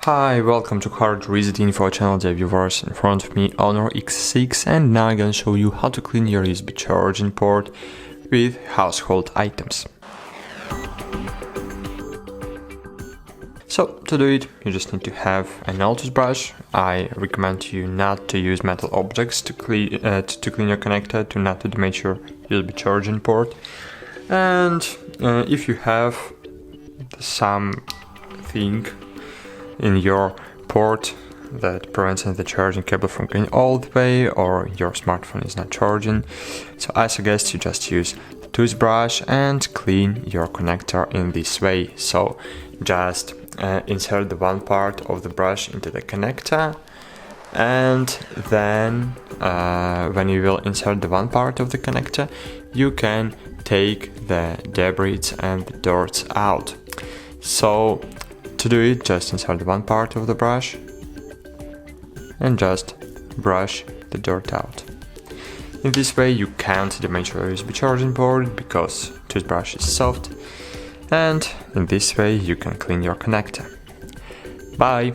Hi, welcome to HardReset.Info channel, dear viewers. In front of me Honor X6, and now I'm gonna show you how to clean your USB charging port with household items. So to do it, you just need to have an old toothbrush. I recommend you not to use metal objects to clean your connector, to not to damage your USB charging port. And if you have something in your port that prevents the charging cable from going all the way, or your smartphone is not charging, so I suggest you just use the toothbrush and clean your connector in this way. So just insert the one part of the brush into the connector, and then when you will insert the one part of the connector, you can take the debris and the dirt out. So to do it, just insert the one part of the brush and just brush the dirt out. In this way you can't damage your USB charging port because toothbrush is soft, and in this way you can clean your connector. Bye!